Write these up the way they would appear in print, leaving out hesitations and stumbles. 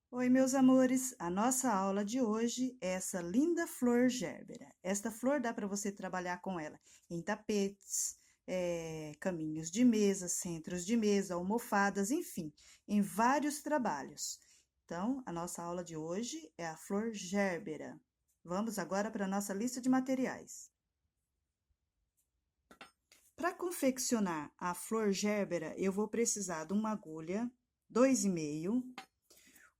Oi, meus amores! A nossa aula de hoje é essa linda flor gerbera. Esta flor dá para você trabalhar com ela em tapetes, caminhos de mesa, centros de mesa, almofadas, enfim, em vários trabalhos. Então, a nossa aula de hoje é a flor gerbera. Vamos agora para a nossa lista de materiais. Para confeccionar a flor gerbera, eu vou precisar de uma agulha 2,5,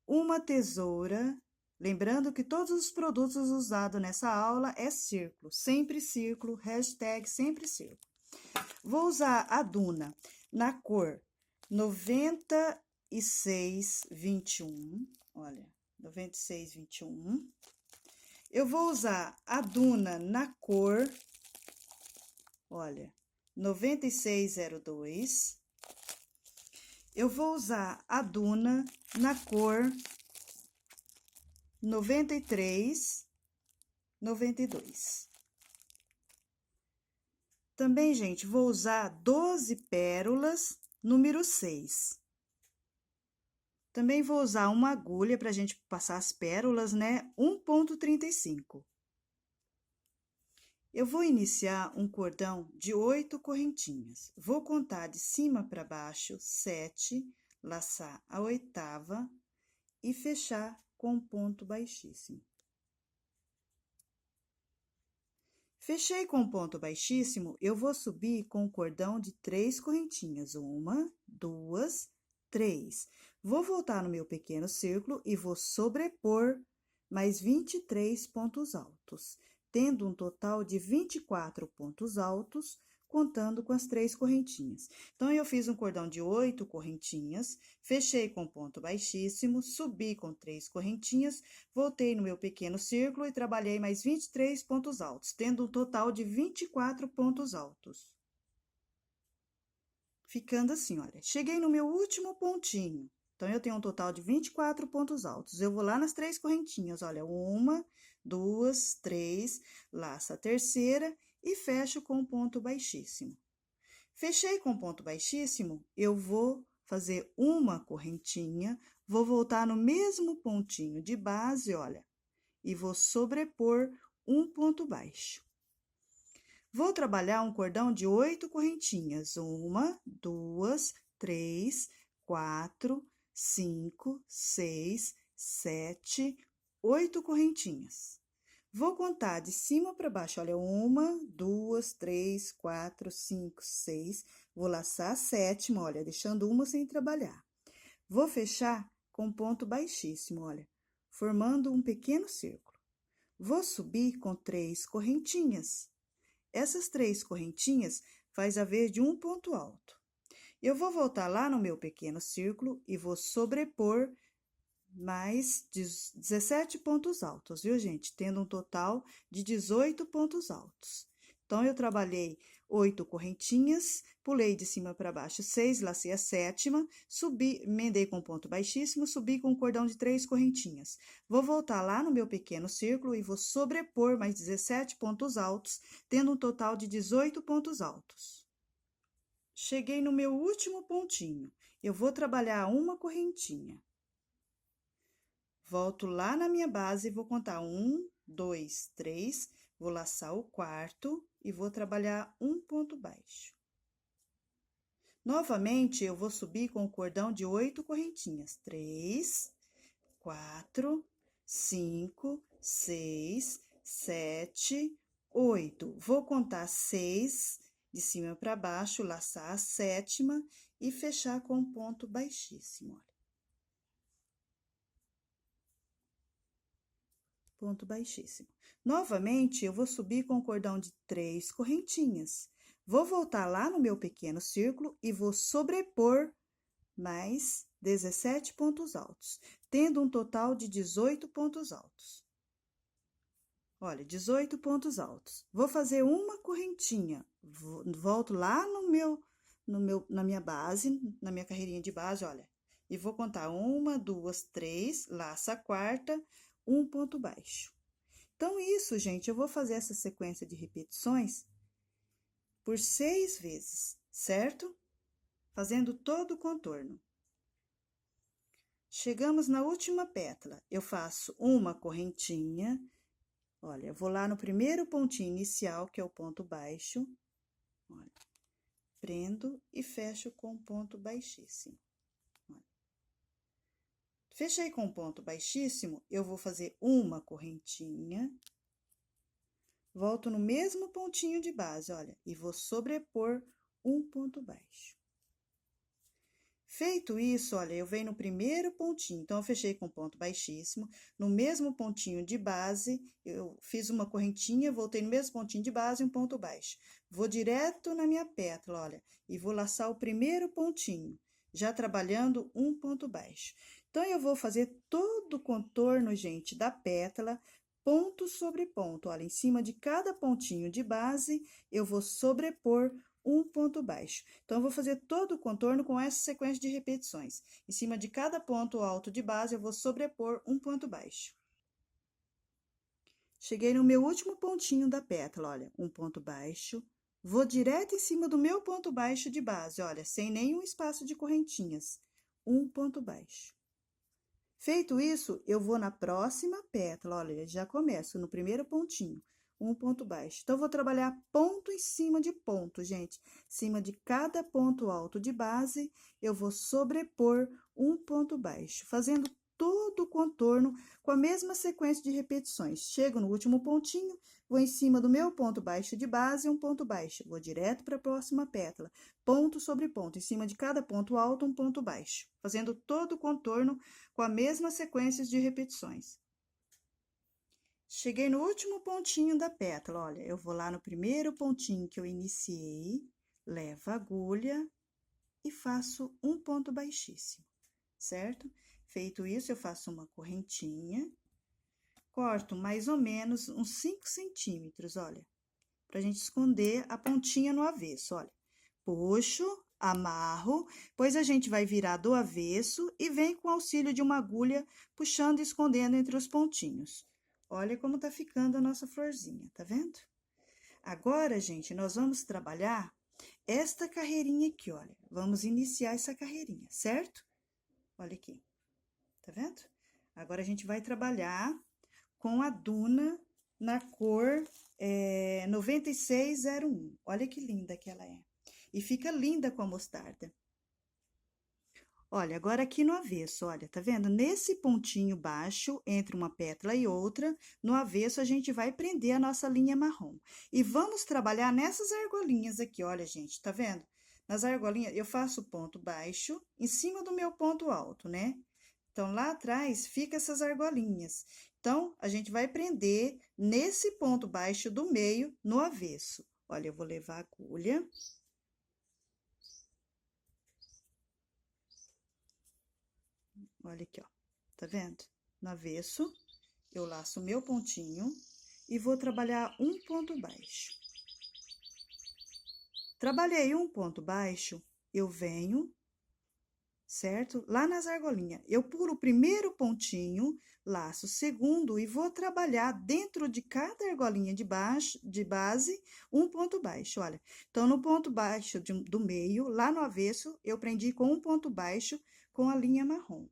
uma tesoura, lembrando que todos os produtos usados nessa aula é círculo, hashtag sempre círculo. Vou usar a Duna na cor 9621, olha, 9621. Eu vou usar a Duna na cor, olha, 9602. Eu vou usar a Duna na cor 9392. Também, gente, vou usar 12 pérolas, número 6. Também vou usar uma agulha para a gente passar as pérolas, né? 1,35. Eu vou iniciar um cordão de 8 correntinhas. Vou contar de cima para baixo 7, laçar a oitava e fechar com um ponto baixíssimo. Fechei com um ponto baixíssimo, eu vou subir com o cordão de 3 correntinhas. 1, 2, 3. Vou voltar no meu pequeno círculo e vou sobrepor mais 23 pontos altos, tendo um total de 24 pontos altos, contando com as 3 correntinhas. Então, eu fiz um cordão de 8 correntinhas, fechei com ponto baixíssimo, subi com 3 correntinhas, voltei no meu pequeno círculo e trabalhei mais 23 pontos altos, tendo um total de 24 pontos altos. Ficando assim, olha, cheguei no meu último pontinho. Então, eu tenho um total de 24 pontos altos. Eu vou lá nas 3 correntinhas, olha, 1, 2, 3, laço a terceira e fecho com um ponto baixíssimo. Fechei com ponto baixíssimo, eu vou fazer uma correntinha, vou voltar no mesmo pontinho de base, olha, e vou sobrepor um ponto baixo. Vou trabalhar um cordão de 8 correntinhas. 1, 2, 3, 4, 5, 6, 7, 8 correntinhas. Vou contar de cima para baixo, olha, 1, 2, 3, 4, 5, 6. Vou laçar a sétima, olha, deixando uma sem trabalhar. Vou fechar com ponto baixíssimo, olha, formando um pequeno círculo. Vou subir com 3 correntinhas. Essas 3 correntinhas faz a vez de um ponto alto. Eu vou voltar lá no meu pequeno círculo e vou sobrepor mais 17 pontos altos, viu, gente? Tendo um total de 18 pontos altos. Então, eu trabalhei 8 correntinhas, pulei de cima para baixo 6, lacei a sétima, subi, emendei com ponto baixíssimo, subi com um cordão de 3 correntinhas. Vou voltar lá no meu pequeno círculo e vou sobrepor mais 17 pontos altos, tendo um total de 18 pontos altos. Cheguei no meu último pontinho, eu vou trabalhar uma correntinha. Volto lá na minha base e vou contar 1, 2, 3, vou laçar o quarto e vou trabalhar um ponto baixo. Novamente, eu vou subir com o cordão de 8 correntinhas. 3, 4, 5, 6, 7, 8. Vou contar 6 de cima para baixo, laçar a sétima e fechar com um ponto baixíssimo, olha. Ponto baixíssimo. Novamente, eu vou subir com o cordão de 3 correntinhas. Vou voltar lá no meu pequeno círculo e vou sobrepor mais 17 pontos altos, tendo um total de 18 pontos altos. Olha, 18 pontos altos. Vou fazer uma correntinha, volto lá na minha base, na minha carreirinha de base, olha, e vou contar 1, 2, 3, laço a quarta, um ponto baixo. Então, isso, gente, eu vou fazer essa sequência de repetições por 6 vezes, certo? Fazendo todo o contorno. Chegamos na última pétala, eu faço uma correntinha, olha, eu vou lá no primeiro pontinho inicial, que é o ponto baixo, olha, prendo e fecho com ponto baixíssimo. Olha. Fechei com ponto baixíssimo, eu vou fazer uma correntinha, volto no mesmo pontinho de base, olha, e vou sobrepor um ponto baixo. Feito isso, olha, eu venho no primeiro pontinho, então, eu fechei com ponto baixíssimo, no mesmo pontinho de base, eu fiz uma correntinha, voltei no mesmo pontinho de base e um ponto baixo. Vou direto na minha pétala, olha, e vou laçar o primeiro pontinho, já trabalhando um ponto baixo. Então, eu vou fazer todo o contorno, gente, da pétala, ponto sobre ponto, olha, em cima de cada pontinho de base, eu vou sobrepor um ponto baixo. Então, eu vou fazer todo o contorno com essa sequência de repetições. Em cima de cada ponto alto de base, eu vou sobrepor um ponto baixo. Cheguei no meu último pontinho da pétala, olha, um ponto baixo. Vou direto em cima do meu ponto baixo de base, olha, sem nenhum espaço de correntinhas. Um ponto baixo. Feito isso, eu vou na próxima pétala, olha, já começo no primeiro pontinho. Um ponto baixo. Então, eu vou trabalhar ponto em cima de ponto, gente. Em cima de cada ponto alto de base, eu vou sobrepor um ponto baixo, fazendo todo o contorno com a mesma sequência de repetições. Chego no último pontinho, vou em cima do meu ponto baixo de base, um ponto baixo. Vou direto para a próxima pétala, ponto sobre ponto. Em cima de cada ponto alto, um ponto baixo, fazendo todo o contorno com a mesma sequência de repetições. Cheguei no último pontinho da pétala, olha, eu vou lá no primeiro pontinho que eu iniciei, levo a agulha e faço um ponto baixíssimo, certo? Feito isso, eu faço uma correntinha, corto mais ou menos uns 5 centímetros, olha, pra gente esconder a pontinha no avesso, olha. Puxo, amarro, pois a gente vai virar do avesso e vem com o auxílio de uma agulha puxando e escondendo entre os pontinhos. Olha como tá ficando a nossa florzinha, tá vendo? Agora, gente, nós vamos trabalhar esta carreirinha aqui, olha. Vamos iniciar essa carreirinha, certo? Olha aqui, tá vendo? Agora, a gente vai trabalhar com a Duna na cor 9601. Olha que linda que ela é. E fica linda com a mostarda. Olha, agora aqui no avesso, olha, tá vendo? Nesse pontinho baixo, entre uma pétala e outra, no avesso a gente vai prender a nossa linha marrom. E vamos trabalhar nessas argolinhas aqui, olha, gente, tá vendo? Nas argolinhas, eu faço ponto baixo em cima do meu ponto alto, né? Então, lá atrás, fica essas argolinhas. Então, a gente vai prender nesse ponto baixo do meio, no avesso. Olha, eu vou levar a agulha. Olha aqui, ó, tá vendo? No avesso, eu laço o meu pontinho e vou trabalhar um ponto baixo. Trabalhei um ponto baixo, eu venho, certo? Lá nas argolinhas, eu pulo o primeiro pontinho, laço o segundo e vou trabalhar dentro de cada argolinha de base, um ponto baixo, olha. Então, no ponto baixo do meio, lá no avesso, eu prendi com um ponto baixo com a linha marrom.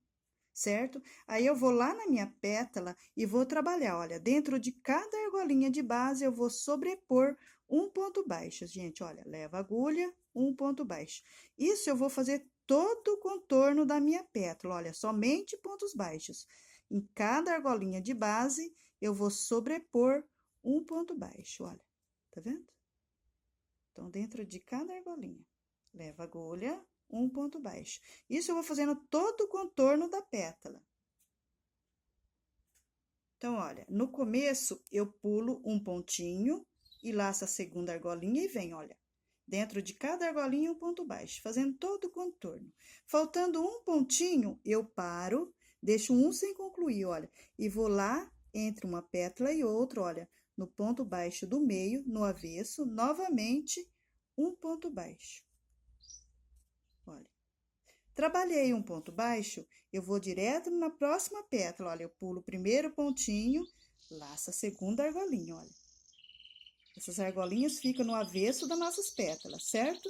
Certo? Aí, eu vou lá na minha pétala e vou trabalhar, olha, dentro de cada argolinha de base, eu vou sobrepor um ponto baixo, gente, olha, leva a agulha, um ponto baixo. Isso eu vou fazer todo o contorno da minha pétala, olha, somente pontos baixos. Em cada argolinha de base, eu vou sobrepor um ponto baixo, olha, tá vendo? Então, dentro de cada argolinha, leva a agulha, um ponto baixo. Isso eu vou fazendo todo o contorno da pétala. Então, olha, no começo, eu pulo um pontinho e laço a segunda argolinha e venho, olha, dentro de cada argolinha um ponto baixo, fazendo todo o contorno. Faltando um pontinho, eu paro, deixo um sem concluir, olha, e vou lá entre uma pétala e outra, olha, no ponto baixo do meio, no avesso, novamente, um ponto baixo. Olha, trabalhei um ponto baixo, eu vou direto na próxima pétala, olha, eu pulo o primeiro pontinho, laço a segunda argolinha, olha. Essas argolinhas ficam no avesso das nossas pétalas, certo?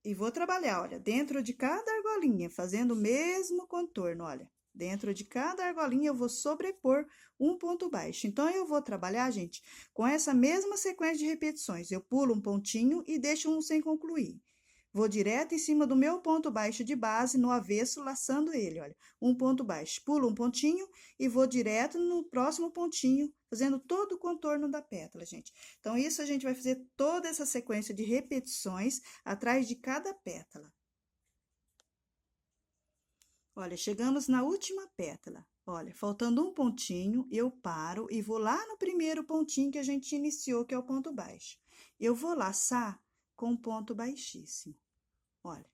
e vou trabalhar, olha, dentro de cada argolinha, fazendo o mesmo contorno, olha. Dentro de cada argolinha, eu vou sobrepor um ponto baixo. Então, eu vou trabalhar, gente, com essa mesma sequência de repetições. Eu pulo um pontinho e deixo um sem concluir. Vou direto em cima do meu ponto baixo de base, no avesso, laçando ele, olha. Um ponto baixo, pulo um pontinho e vou direto no próximo pontinho, fazendo todo o contorno da pétala, gente. Então, isso a gente vai fazer toda essa sequência de repetições atrás de cada pétala. Olha, chegamos na última pétala. Olha, faltando um pontinho, eu paro e vou lá no primeiro pontinho que a gente iniciou, que é o ponto baixo. Eu vou laçar com ponto baixíssimo. Olha,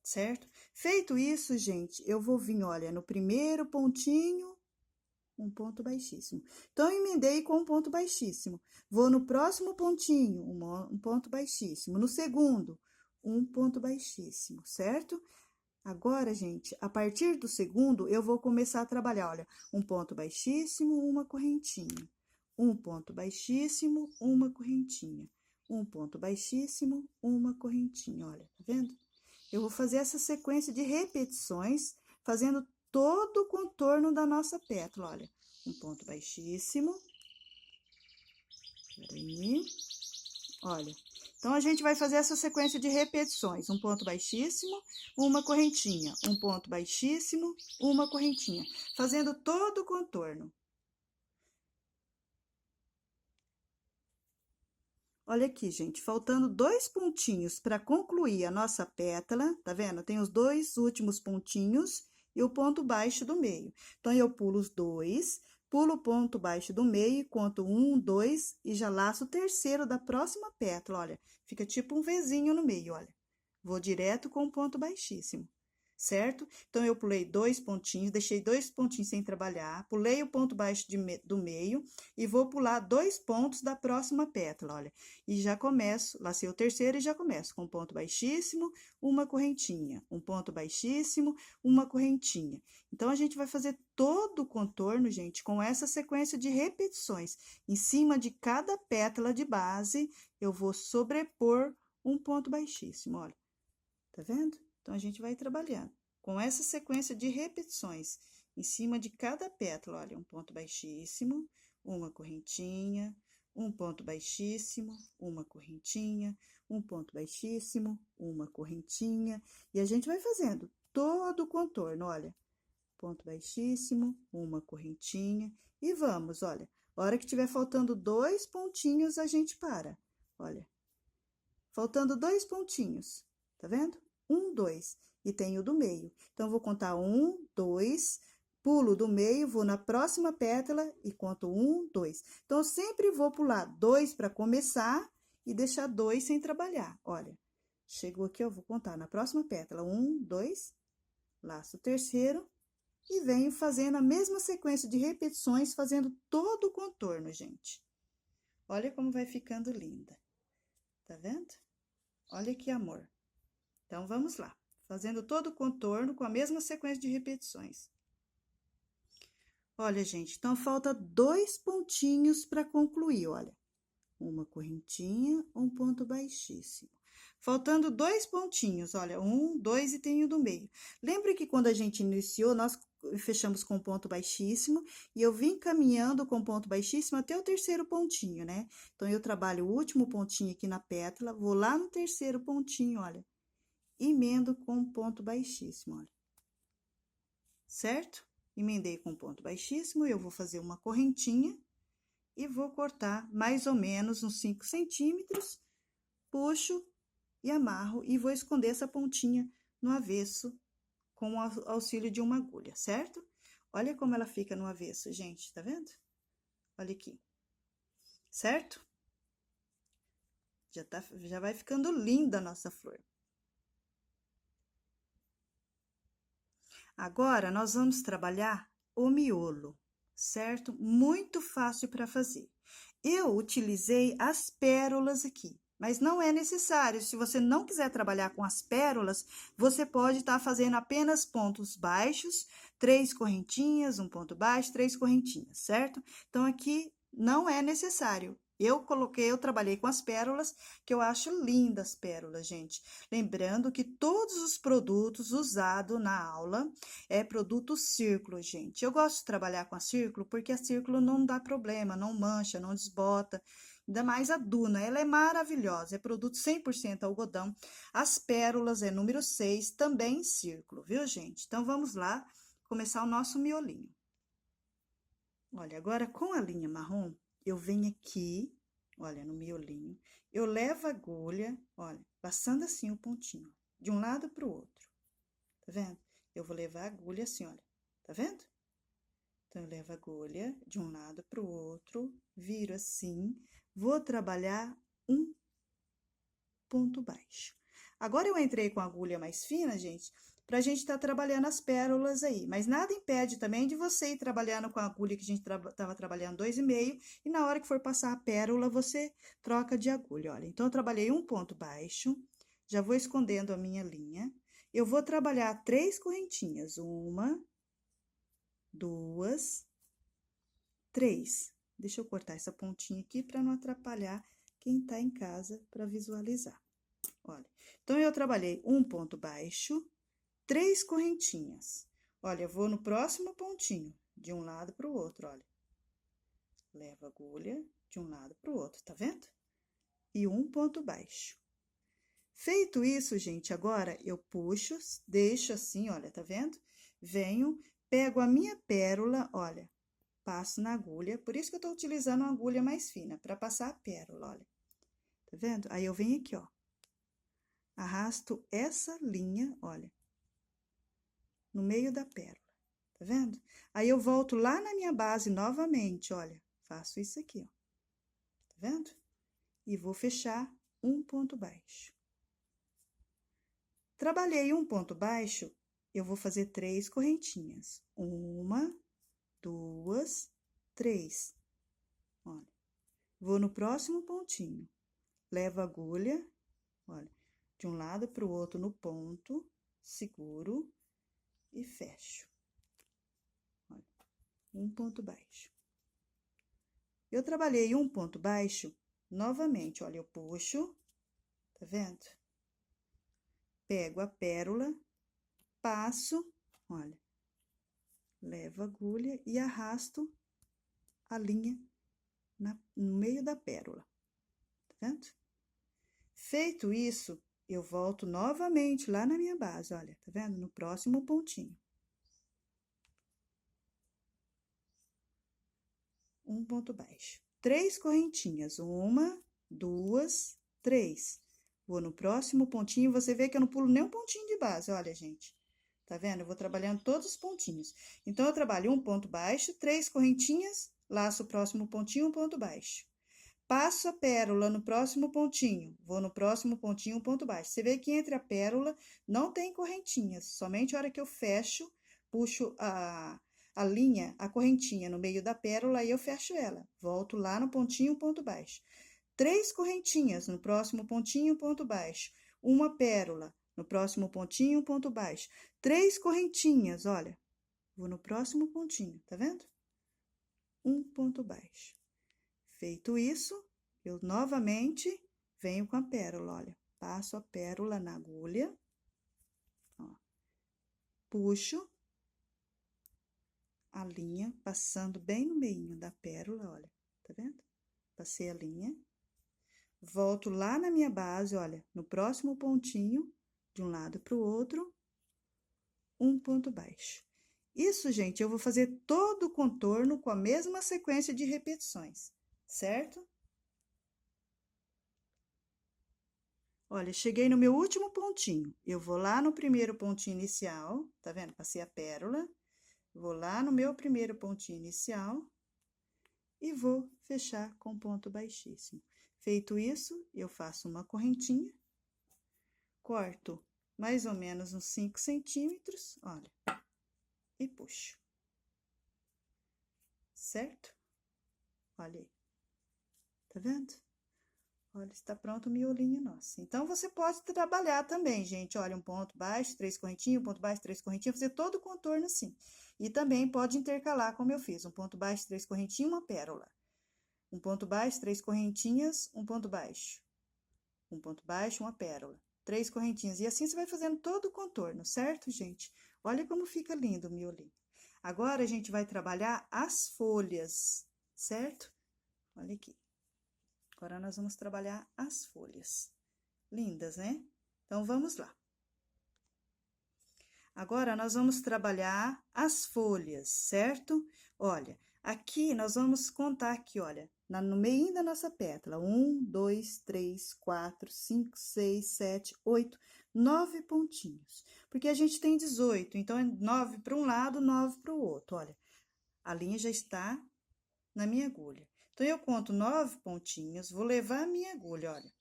certo? Feito isso, gente, eu vou vir, olha, no primeiro pontinho, um ponto baixíssimo. Então, eu emendei com um ponto baixíssimo. Vou no próximo pontinho, um ponto baixíssimo. No segundo, um ponto baixíssimo, certo? Agora, gente, a partir do segundo, eu vou começar a trabalhar, olha, um ponto baixíssimo, uma correntinha. Um ponto baixíssimo, uma correntinha. Um ponto baixíssimo, uma correntinha, olha, tá vendo? Eu vou fazer essa sequência de repetições, fazendo todo o contorno da nossa pétala, olha. Um ponto baixíssimo. Peraí. Olha. Então, a gente vai fazer essa sequência de repetições. Um ponto baixíssimo, uma correntinha. Um ponto baixíssimo, uma correntinha. Fazendo todo o contorno. Olha aqui, gente, faltando 2 pontinhos para concluir a nossa pétala, tá vendo? Tem os 2 últimos pontinhos e o ponto baixo do meio. Então, eu pulo os 2, pulo o ponto baixo do meio, conto 1, 2 e já laço o terceiro da próxima pétala, olha. Fica tipo um Vzinho no meio, olha. Vou direto com o ponto baixíssimo. Certo? Então, eu pulei 2 pontinhos, deixei 2 pontinhos sem trabalhar, pulei o ponto baixo do meio e vou pular 2 pontos da próxima pétala, olha. E já começo, lacei o terceiro e já começo com um ponto baixíssimo, uma correntinha, um ponto baixíssimo, uma correntinha. Então, a gente vai fazer todo o contorno, gente, com essa sequência de repetições. Em cima de cada pétala de base, eu vou sobrepor um ponto baixíssimo, olha. Tá vendo? Então, a gente vai trabalhando com essa sequência de repetições em cima de cada pétala. Olha, um ponto baixíssimo, uma correntinha, um ponto baixíssimo, uma correntinha, um ponto baixíssimo, uma correntinha. E a gente vai fazendo todo o contorno, olha. Ponto baixíssimo, uma correntinha. E vamos, olha. A hora que tiver faltando 2 pontinhos, a gente para. Olha, faltando 2 pontinhos. Tá vendo? 1, 2. E tem o do meio. Então, eu vou contar 1, 2, pulo do meio, vou na próxima pétala e conto 1, 2. Então, eu sempre vou pular 2 para começar e deixar 2 sem trabalhar. Olha, chegou aqui, eu vou contar na próxima pétala. 1, 2, laço o terceiro e venho fazendo a mesma sequência de repetições, fazendo todo o contorno, gente. Olha como vai ficando linda. Tá vendo? Olha que amor. Então, vamos lá, fazendo todo o contorno com a mesma sequência de repetições. Olha, gente, então, falta 2 pontinhos para concluir, olha. Uma correntinha, um ponto baixíssimo. Faltando 2 pontinhos, olha, 1, 2 e tem o do meio. Lembra que quando a gente iniciou, nós fechamos com ponto baixíssimo e eu vim caminhando com ponto baixíssimo até o terceiro pontinho, né? Então, eu trabalho o último pontinho aqui na pétala, vou lá no terceiro pontinho, olha. Emendo com ponto baixíssimo, olha. Certo? Emendei com ponto baixíssimo, eu vou fazer uma correntinha e vou cortar mais ou menos uns 5 centímetros, puxo e amarro e vou esconder essa pontinha no avesso com o auxílio de uma agulha, certo? Olha como ela fica no avesso, gente, tá vendo? Olha aqui. Certo? Já vai ficando linda a nossa flor. Agora, nós vamos trabalhar o miolo, certo? Muito fácil para fazer. Eu utilizei as pérolas aqui, mas não é necessário. Se você não quiser trabalhar com as pérolas, você pode estar fazendo apenas pontos baixos, 3 correntinhas, um ponto baixo, 3 correntinhas, certo? Então, aqui não é necessário eu trabalhei com as pérolas, que eu acho lindas as pérolas, gente. Lembrando que todos os produtos usados na aula é produto círculo, gente. Eu gosto de trabalhar com a círculo porque a círculo não dá problema, não mancha, não desbota. Ainda mais a Duna, ela é maravilhosa, é produto 100% algodão. As pérolas é número 6, também em círculo, viu, gente? Então, vamos lá começar o nosso miolinho. Olha, agora com a linha marrom, eu venho aqui, olha, no miolinho, eu levo a agulha, olha, passando assim o pontinho, de um lado para o outro, tá vendo? Eu vou levar a agulha assim, olha, tá vendo? Então, eu levo a agulha de um lado para o outro, viro assim, vou trabalhar um ponto baixo. Agora, eu entrei com a agulha mais fina, gente, pra gente tá trabalhando as pérolas aí. Mas nada impede também de você ir trabalhando com a agulha que a gente tava trabalhando 2,5, e na hora que for passar a pérola, você troca de agulha, olha. Então, eu trabalhei um ponto baixo, já vou escondendo a minha linha. Eu vou trabalhar 3 correntinhas, 1, 2, 3. Deixa eu cortar essa pontinha aqui para não atrapalhar quem tá em casa para visualizar. Olha, então, eu trabalhei um ponto baixo, 3 correntinhas. Olha, eu vou no próximo pontinho, de um lado para o outro, olha. Levo a agulha de um lado para o outro, tá vendo? E um ponto baixo. Feito isso, gente, agora eu puxo, deixo assim, olha, tá vendo? Venho, pego a minha pérola, olha, passo na agulha, por isso que eu tô utilizando uma agulha mais fina, para passar a pérola, olha. Tá vendo? Aí, eu venho aqui, ó. Arrasto essa linha, olha, no meio da pérola, tá vendo? Aí, eu volto lá na minha base novamente, olha, faço isso aqui, ó, tá vendo? E vou fechar um ponto baixo. Trabalhei um ponto baixo, eu vou fazer 3 correntinhas. 1, 2, 3. Olha, vou no próximo pontinho, levo a agulha, olha, de um lado para o outro no ponto, seguro e fecho. Olha, um ponto baixo. Eu trabalhei um ponto baixo, novamente, olha, eu puxo, tá vendo? Pego a pérola, passo, olha, levo a agulha e arrasto a linha no meio da pérola, tá vendo? Feito isso, eu volto novamente lá na minha base, olha, tá vendo? No próximo pontinho. Um ponto baixo. 3 correntinhas, 1, 2, 3. Vou no próximo pontinho, você vê que eu não pulo nem um pontinho de base, olha, gente. Tá vendo? Eu vou trabalhando todos os pontinhos. Então, eu trabalho um ponto baixo, 3 correntinhas, laço o próximo pontinho, um ponto baixo. Passo a pérola no próximo pontinho, vou no próximo pontinho, um ponto baixo. Você vê que entre a pérola não tem correntinhas, somente a hora que eu fecho, puxo a linha, a correntinha no meio da pérola, e eu fecho ela. Volto lá no pontinho, ponto baixo. 3 correntinhas no próximo pontinho, ponto baixo. Uma pérola no próximo pontinho, ponto baixo. 3 correntinhas, olha, vou no próximo pontinho, tá vendo? Um ponto baixo. Feito isso, eu novamente venho com a pérola, olha, passo a pérola na agulha, ó, puxo a linha, passando bem no meio da pérola, olha, tá vendo? Passei a linha, volto lá na minha base, olha, no próximo pontinho, de um lado para o outro, um ponto baixo. Isso, gente, eu vou fazer todo o contorno com a mesma sequência de repetições, certo? Olha, cheguei no meu último pontinho. Eu vou lá no primeiro pontinho inicial, tá vendo? Passei a pérola, vou lá no meu primeiro pontinho inicial e vou fechar com ponto baixíssimo. Feito isso, eu faço uma correntinha, corto mais ou menos uns 5 centímetros, olha, e puxo. Certo? Olha aí. Tá vendo? Olha, está pronto o miolinho nosso. Então, você pode trabalhar também, gente. Olha, um ponto baixo, 3 correntinhas, um ponto baixo, 3 correntinhas, fazer todo o contorno assim. E também pode intercalar, como eu fiz, um ponto baixo, 3 correntinhas, uma pérola. um ponto baixo, 3 correntinhas, um ponto baixo, uma pérola, 3 correntinhas. E assim você vai fazendo todo o contorno, certo, gente? Olha como fica lindo o miolinho. Agora, a gente vai trabalhar as folhas, certo? Olha aqui. Agora, nós vamos trabalhar as folhas. Lindas, né? Então, vamos lá. Agora, nós vamos trabalhar as folhas, certo? Olha, aqui nós vamos contar aqui, olha, no meio da nossa pétala. 1, 2, 3, 4, 5, 6, 7, 8, 9 pontinhos. Porque a gente tem 18, então é 9 para um lado, 9 para o outro. Olha, a linha já está na minha agulha. Então, eu conto 9 pontinhos, vou levar a minha agulha, olha,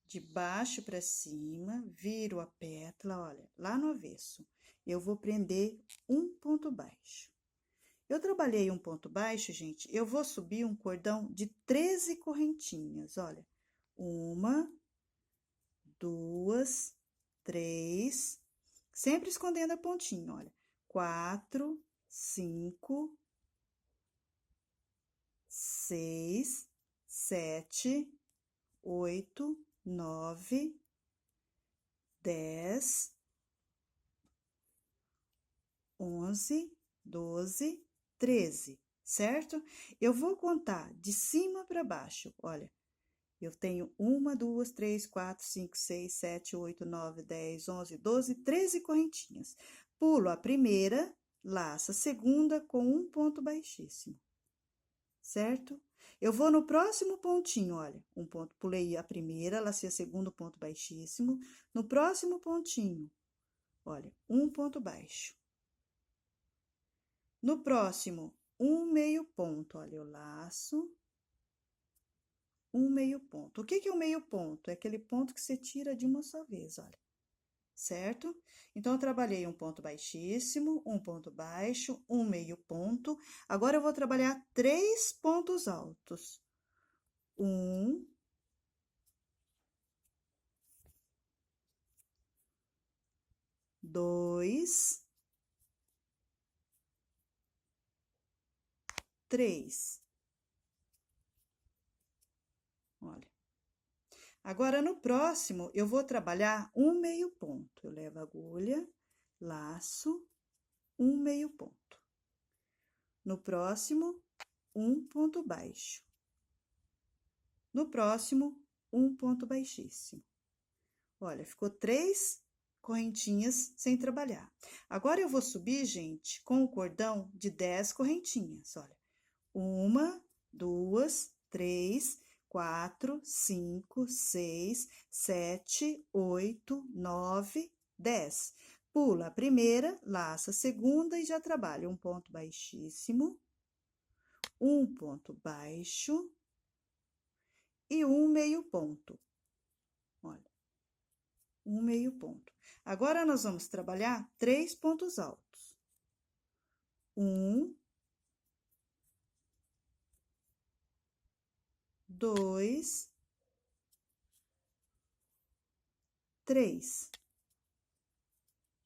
de baixo para cima, viro a pétala, olha, lá no avesso. Eu vou prender um ponto baixo. Eu trabalhei um ponto baixo, gente, eu vou subir um cordão de 13 correntinhas, olha. 1, 2, 3, sempre escondendo a pontinha, olha. 4, 5, 6, 7, 8, 9, 10, 11, 12, 13, certo? Eu vou contar de cima para baixo, olha. Eu tenho 1, 2, 3, 4, 5, 6, 7, 8, 9, 10, 11, 12, 13 correntinhas. Pulo a primeira, laço a segunda com um ponto baixíssimo, certo? Eu vou no próximo pontinho, olha, um ponto, pulei a primeira, lacei a segunda, ponto baixíssimo. No próximo pontinho, olha, um ponto baixo. No próximo, um meio ponto, olha, eu laço, um meio ponto. O que que é o meio ponto? É aquele ponto que você tira de uma só vez, olha, certo? Então, eu trabalhei um ponto baixíssimo, um ponto baixo, um meio ponto. Agora, eu vou trabalhar 3 pontos altos. 1, 2, 3. Olha. Agora, no próximo, eu vou trabalhar um meio ponto. Eu levo a agulha, laço, um meio ponto. No próximo, um ponto baixo. No próximo, um ponto baixíssimo. Olha, ficou 3 correntinhas sem trabalhar. Agora, eu vou subir, gente, com o cordão de 10 correntinhas, olha. 1, 2, 3, 4, 5, 6, 7, 8, 9, 10. Pula a primeira, laça a segunda e já trabalha um ponto baixíssimo, um ponto baixo e um meio ponto. Olha, um meio ponto. Agora, nós vamos trabalhar 3 pontos altos. 1, 2, 3.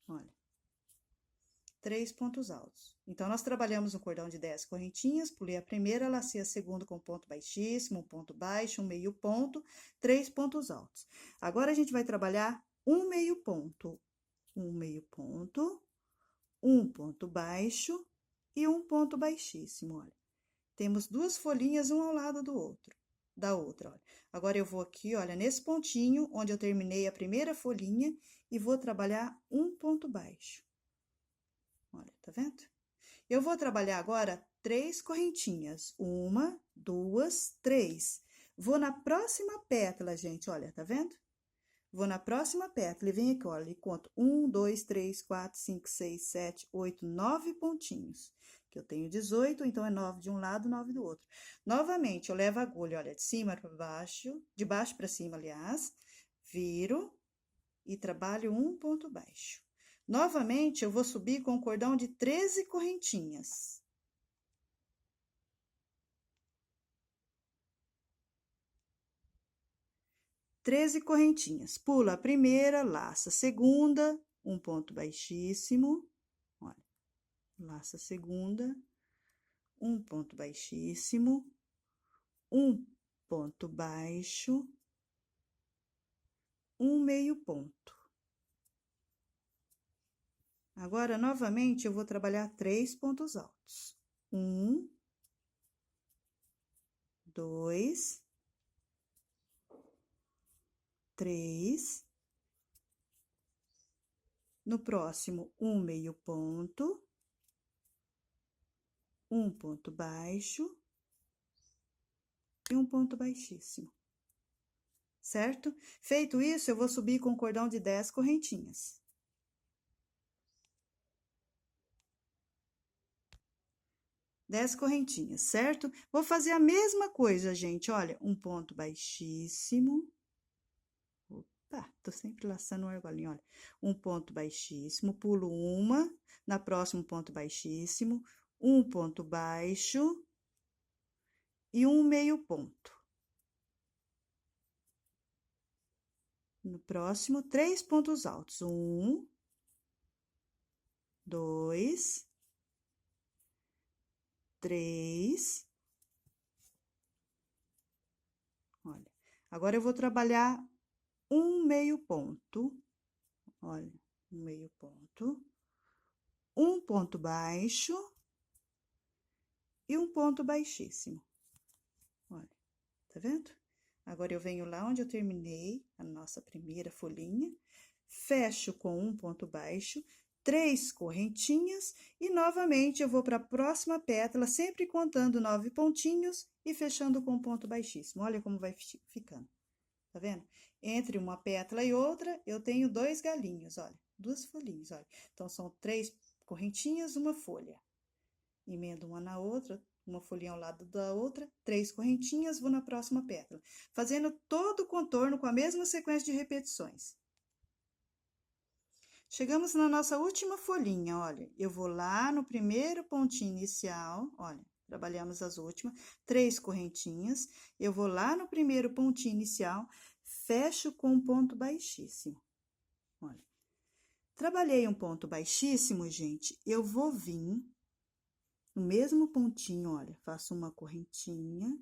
Olha, 3 pontos altos. Então, nós trabalhamos um cordão de 10 correntinhas, pulei a primeira, lacei a segunda com ponto baixíssimo, um ponto baixo, um meio ponto, 3 pontos altos. Agora, a gente vai trabalhar um meio ponto, um ponto baixo e um ponto baixíssimo, olha. Temos 2 folhinhas, um ao lado do outro, da outra, olha. Agora, eu vou aqui, olha, nesse pontinho, onde eu terminei a primeira folhinha, e vou trabalhar um ponto baixo. Olha, tá vendo? Eu vou trabalhar agora 3 correntinhas. 1, 2, 3. Vou na próxima pétala, gente, olha, tá vendo? Vou na próxima pétala e venho aqui, olha, e conto 1, 2, 3, 4, 5, 6, 7, 8, 9 pontinhos. Que eu tenho 18, então é 9 de um lado, 9 do outro. Novamente, eu levo a agulha, olha, de cima para baixo, de baixo para cima, aliás, viro e trabalho um ponto baixo. Novamente, eu vou subir com o cordão de 13 correntinhas. Treze correntinhas. Pula a primeira, laça a segunda, um ponto baixíssimo. Olha, laça a segunda, um ponto baixíssimo, um ponto baixo, um meio ponto. Agora, novamente, eu vou trabalhar 3 pontos altos. 1, 2, 3. No próximo, um meio ponto, um ponto baixo e um ponto baixíssimo. Certo? Feito isso, eu vou subir com cordão de 10 correntinhas. Dez correntinhas, certo? Vou fazer a mesma coisa, gente. Olha, um ponto baixíssimo. Opa, tô sempre laçando o argolinho, olha. Um ponto baixíssimo, pulo uma, na próximo ponto baixíssimo, um ponto baixo e um meio ponto. No próximo, 3 pontos altos. 1, 2, 3. Olha, agora eu vou trabalhar um meio ponto. Olha, um meio ponto. Um ponto baixo e um ponto baixíssimo. Olha, tá vendo? Agora, eu venho lá onde eu terminei a nossa primeira folhinha, fecho com um ponto baixo, 3 correntinhas e, novamente, eu vou para a próxima pétala, sempre contando 9 pontinhos e fechando com um ponto baixíssimo. Olha como vai ficando, tá vendo? Entre uma pétala e outra, eu tenho 2 galinhos, olha, 2 folhinhas, olha. Então, são 3 correntinhas, uma folha. Emendo uma na outra, uma folhinha ao lado da outra, 3 correntinhas, vou na próxima pétala, fazendo todo o contorno com a mesma sequência de repetições. Chegamos na nossa última folhinha, olha, eu vou lá no primeiro pontinho inicial, olha, trabalhamos as últimas, 3 correntinhas, eu vou lá no primeiro pontinho inicial, fecho com um ponto baixíssimo, olha. Trabalhei um ponto baixíssimo, gente, eu vou vir no mesmo pontinho, olha, faço uma correntinha,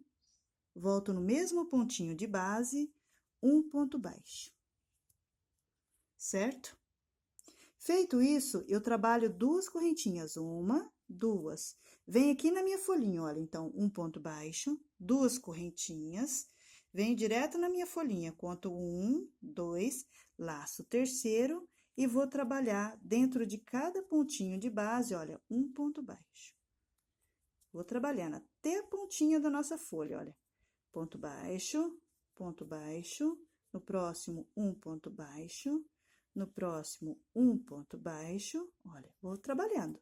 volto no mesmo pontinho de base, um ponto baixo, certo? Feito isso, eu trabalho 2 correntinhas, 1, 2. Vem aqui na minha folhinha, olha, então, um ponto baixo, 2 correntinhas, venho direto na minha folhinha, conto 1, 2, laço o terceiro e vou trabalhar dentro de cada pontinho de base, olha, um ponto baixo. Vou trabalhando até a pontinha da nossa folha, olha. Ponto baixo, no próximo, um ponto baixo, no próximo, um ponto baixo, olha, vou trabalhando,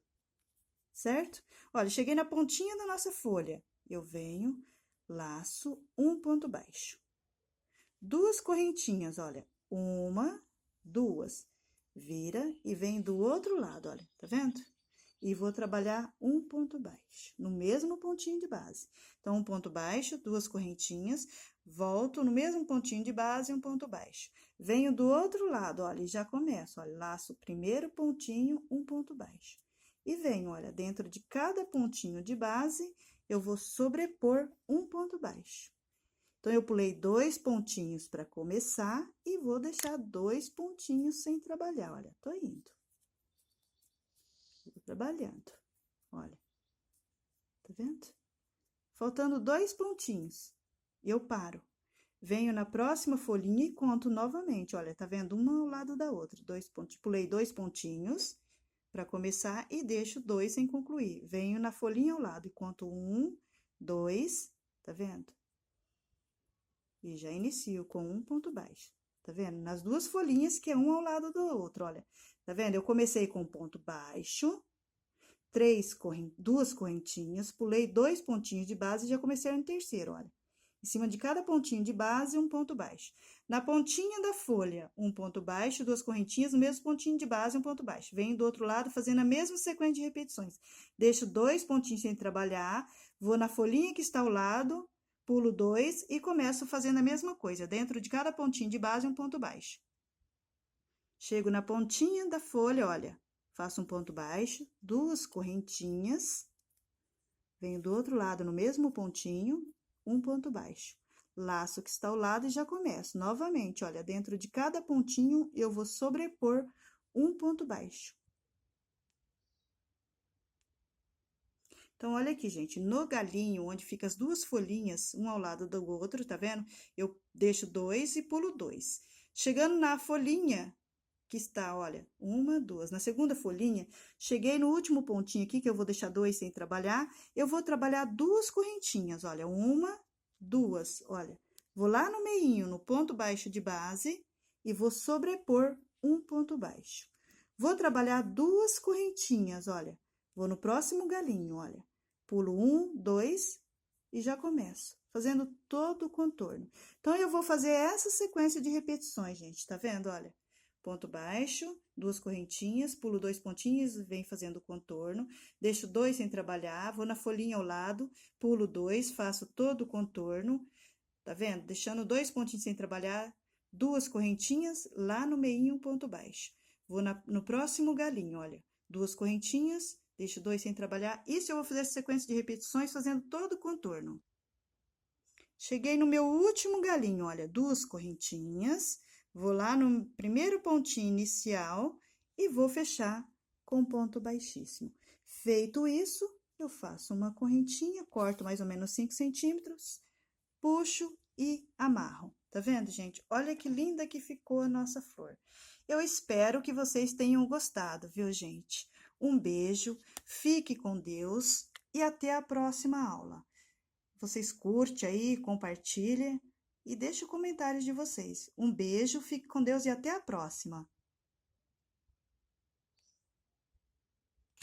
certo? Olha, cheguei na pontinha da nossa folha, eu venho, laço, um ponto baixo. 2 correntinhas, olha, 1, 2, vira e vem do outro lado, olha, tá vendo? E vou trabalhar um ponto baixo, no mesmo pontinho de base. Então, um ponto baixo, 2 correntinhas, volto no mesmo pontinho de base, um ponto baixo. Venho do outro lado, olha, e já começo, olha, laço o primeiro pontinho, um ponto baixo. E venho, olha, dentro de cada pontinho de base, eu vou sobrepor um ponto baixo. Então, eu pulei 2 pontinhos para começar e vou deixar 2 pontinhos sem trabalhar, olha, tô indo. Trabalhando, olha, tá vendo? Faltando 2 pontinhos, eu paro. Venho na próxima folhinha e conto novamente, olha, tá vendo? Uma ao lado da outra, 2 pontos, pulei 2 pontinhos para começar e deixo 2 sem concluir. Venho na folhinha ao lado e conto 1, 2, tá vendo? E já inicio com um ponto baixo, tá vendo? Nas 2 folhinhas que é um ao lado do outro, olha, tá vendo? Eu comecei com ponto baixo, 2 correntinhas, pulei 2 pontinhos de base e já comecei no terceiro, olha. Em cima de cada pontinho de base, um ponto baixo. Na pontinha da folha, um ponto baixo, 2 correntinhas, no mesmo pontinho de base, um ponto baixo. Venho do outro lado fazendo a mesma sequência de repetições. Deixo 2 pontinhos sem trabalhar, vou na folhinha que está ao lado, pulo 2 e começo fazendo a mesma coisa. Dentro de cada pontinho de base, um ponto baixo. Chego na pontinha da folha, olha. Faço um ponto baixo, 2 correntinhas, venho do outro lado no mesmo pontinho, um ponto baixo. Laço que está ao lado e já começo. Novamente, olha, dentro de cada pontinho, eu vou sobrepor um ponto baixo. Então, olha aqui, gente, no galinho, onde fica as duas folhinhas, um ao lado do outro, tá vendo? Eu deixo 2 e pulo 2. Chegando na folhinha que está, olha, 1, 2. Na segunda folhinha, cheguei no último pontinho aqui, que eu vou deixar 2 sem trabalhar, eu vou trabalhar 2 correntinhas, olha, 1, 2, olha. Vou lá no meinho, no ponto baixo de base, e vou sobrepor um ponto baixo. Vou trabalhar 2 correntinhas, olha. Vou no próximo galinho, olha. Pulo 1, 2 e já começo, fazendo todo o contorno. Então, eu vou fazer essa sequência de repetições, gente, tá vendo? Olha, ponto baixo, 2 correntinhas, pulo 2 pontinhos, vem fazendo o contorno, deixo 2 sem trabalhar, vou na folhinha ao lado, pulo 2, faço todo o contorno, tá vendo? Deixando 2 pontinhos sem trabalhar, 2 correntinhas, lá no meinho, um ponto baixo. Vou no próximo galinho, olha, 2 correntinhas, deixo 2 sem trabalhar. Isso eu vou fazer essa sequência de repetições fazendo todo o contorno. Cheguei no meu último galinho, olha, 2 correntinhas, vou lá no primeiro pontinho inicial e vou fechar com ponto baixíssimo. Feito isso, eu faço uma correntinha, corto mais ou menos 5 centímetros, puxo e amarro. Tá vendo, gente? Olha que linda que ficou a nossa flor. Eu espero que vocês tenham gostado, viu, gente? Um beijo, fique com Deus e até a próxima aula. Vocês curtem aí, compartilhem e deixem comentários de vocês. Um beijo, fique com Deus e até a próxima.